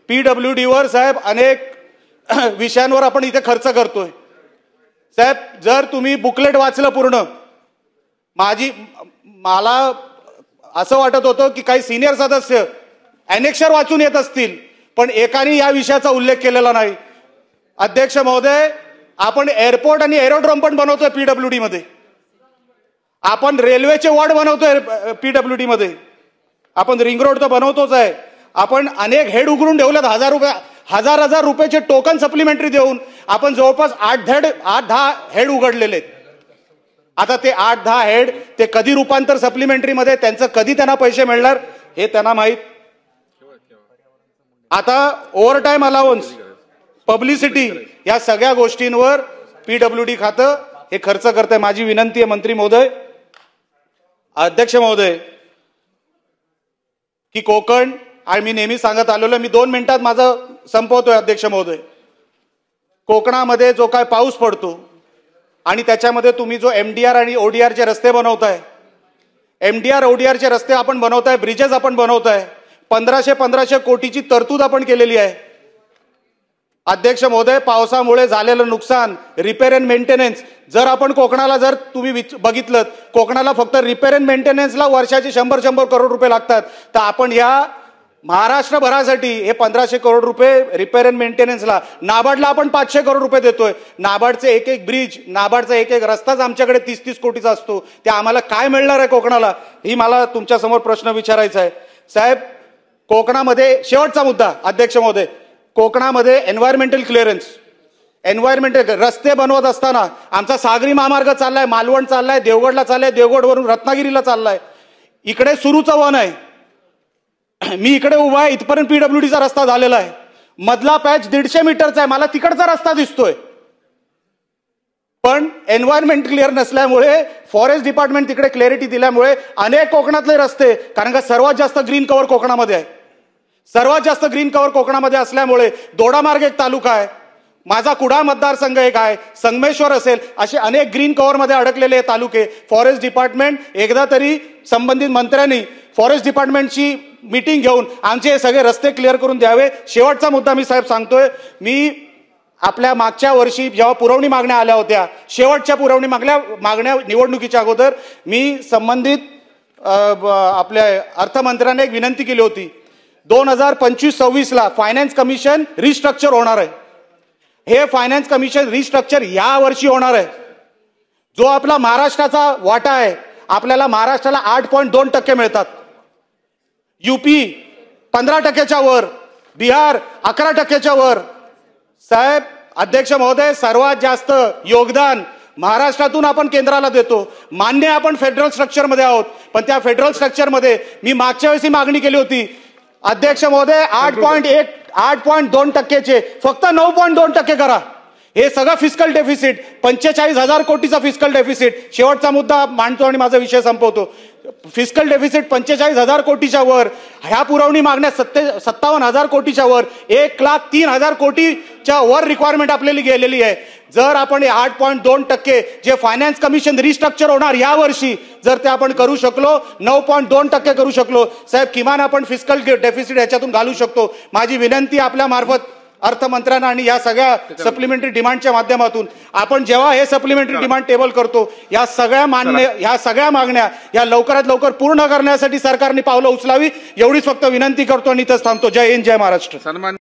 पीडब्ल्यूडीवर साहेब अनेक विषयांवर आपण इथे खर्च करतोय साहेब. जर तुम्ही बुकलेट वाचलं पूर्ण, मला असं वाटत होतं की काही सिनियर सदस्य अनेक्षर वाचून येत असतील, पण एकाने या विषयाचा उल्लेख केलेला नाही. अध्यक्ष महोदय, आपण एअरपोर्ट आणि एरोड्रोम पण बनवतोय पीडब्ल्यूडी मध्ये, आपण रेल्वेचे वॉर्ड बनवतोय पीडब्ल्यूडी मध्ये, आपण रिंग रोड तर बनवतोच आहे, आपण अनेक हेड उघडून ठेवलेत, हजार रुपयाचे टोकन सप्लिमेंटरी देऊन आपण जवळपास 8-10 हेड उघडलेले आहेत. आता ते 8-10 हेड ते कधी रूपांतर सप्लिमेंटरी मध्ये, त्यांचं कधी त्यांना पैसे मिळणार हे त्यांना माहित. आता ओव्हरटाईम अलाउन्स, पब्लिसिटी, या सगळ्या गोष्टींवर पीडब्ल्यूडी खातं हे खर्च करतंय. माझी विनंती आहे मंत्री महोदय, अध्यक्ष महोदय, की कोकण, आणि मी नेहमी सांगत आलेलो, मी 2 मिनिटात माझं संपवतोय अध्यक्ष महोदय. कोकणामध्ये जो काय पाऊस पडतो आणि त्याच्यामध्ये तुम्ही जो एमडीआर आणि ओडीआरचे रस्ते बनवताय, एमडीआर ओडीआरचे रस्ते आपण बनवताय, ब्रिजेस आपण बनवताय, 1500 कोटीची तरतूद आपण केलेली आहे. अध्यक्ष महोदय, पावसामुळे झालेलं नुकसान, रिपेअर अँड मेंटेनन्स, जर आपण कोकणाला जर तुम्ही बघितलं, कोकणाला फक्त रिपेअर अँड मेंटेनन्सला वर्षाचे 100 करोड रुपये लागतात, तर आपण या महाराष्ट्रभरासाठी हे 1500 करोड रुपये रिपेअर अँड मेंटेनन्सला, नाबार्डला आपण 500 करोड रुपये देतोय. नाबार्डचे एक ब्रिज, नाबार्डचा एक रस्ताच आमच्याकडे 30-30 कोटीचा असतो. ते आम्हाला काय मिळणार आहे कोकणाला, ही मला तुमच्या समोर प्रश्न विचारायचा आहे. साहेब, कोकणामध्ये शेवटचा मुद्दा अध्यक्ष महोदय, कोकणामध्ये एन्व्हायरमेंटल क्लिअरन्स, एन्व्हायरमेंटल रस्ते बनवत असताना आमचा सागरी महामार्ग चाललाय, मालवण चाललाय, देवगडला चाललाय, देवगडवरून रत्नागिरीला चाललाय, इकडे सुरूचं वन आहे, मी इकडे उभा आहे, इथपर्यंत पीडब्ल्यूडीचा रस्ता झालेला आहे, मधला पॅच 150 मीटरचा आहे, मला तिकडचा रस्ता दिसतोय, पण एन्व्हायरमेंट क्लिअर नसल्यामुळे, फॉरेस्ट डिपार्टमेंट तिकडे क्लॅरिटी दिल्यामुळे अनेक कोकणातले रस्ते, कारण का सर्वात जास्त ग्रीन कव्हर कोकणामध्ये आहे, सर्वात जास्त ग्रीन कव्हर कोकणामध्ये असल्यामुळे, दोडामार्ग एक तालुका आहे, माझा कुडाळ मतदारसंघ एक आहे, संगमेश्वर असेल, असे अनेक ग्रीन कव्हर मध्ये अडकलेले तालुके. फॉरेस्ट डिपार्टमेंट एकदा तरी संबंधित मंत्र्यांनी फॉरेस्ट डिपार्टमेंटची मीटिंग घेऊन आमचे हे सगळे रस्ते क्लिअर करून द्यावे. शेवटचा मुद्दा मी साहेब सांगतोय, मी आपल्या मागच्या वर्षी जेव्हा पुरवणी मागण्या आल्या होत्या, शेवटच्या पुरवणी मागण्या निवडणुकीच्या अगोदर, मी संबंधित आपल्या अर्थमंत्र्यांना एक विनंती केली होती, 2025-26ला फायनान्स कमिशन रिस्ट्रक्चर होणार आहे. हे फायनान्स कमिशन रिस्ट्रक्चर या वर्षी होणार आहे. जो आपला महाराष्ट्राचा वाटा आहे, आपल्याला महाराष्ट्राला 8.2% मिळतात, यूपी 15%च्या वर, बिहार 11%च्या वर. साहेब, अध्यक्ष महोदय, सर्वात जास्त योगदान महाराष्ट्रातून आपण केंद्राला देतो. मान्य आपण फेडरल स्ट्रक्चरमध्ये आहोत, पण त्या फेडरल स्ट्रक्चरमध्ये मी मागच्या वेळी मागणी केली होती अध्यक्ष महोदय, 8.2%चे फक्त 9.2% करा. हे सगळं फिस्कल डेफिसिट, 45,000 कोटीचा फिस्कल डेफिसिट. शेवटचा मुद्दा मांडतो आणि माझा विषय संपवतो. फिस्कल डेफिसिट 45,000 कोटीच्या वर, ह्या पुरवणी मागण्या 57,000 कोटीच्या वर, 1,03,000 कोटीच्या वर रिक्वायरमेंट आपल्याला गेलेली आहे. जर आपण 8.2% जे फायनान्स कमिशन रिस्ट्रक्चर होणार या वर्षी, जर ते आपण करू शकलो, 9.2% करू शकलो, साहेब, किमान आपण फिस्कल डेफिसिट याच्यातून घालू शकतो. माझी विनंती आपल्या मार्फत अर्थमंत्र्यांना आणि या सगळ्या सप्लिमेंटरी डिमांडच्या माध्यमातून, आपण जेव्हा हे सप्लिमेंटरी डिमांड टेबल करतो, या सगळ्या मागण्या या लवकरात लवकर पूर्ण करण्यासाठी सरकारने पावलं उचलावी, एवढीच फक्त विनंती करतो आणि इथंच थांबतो. जय हिंद, जय महाराष्ट्र.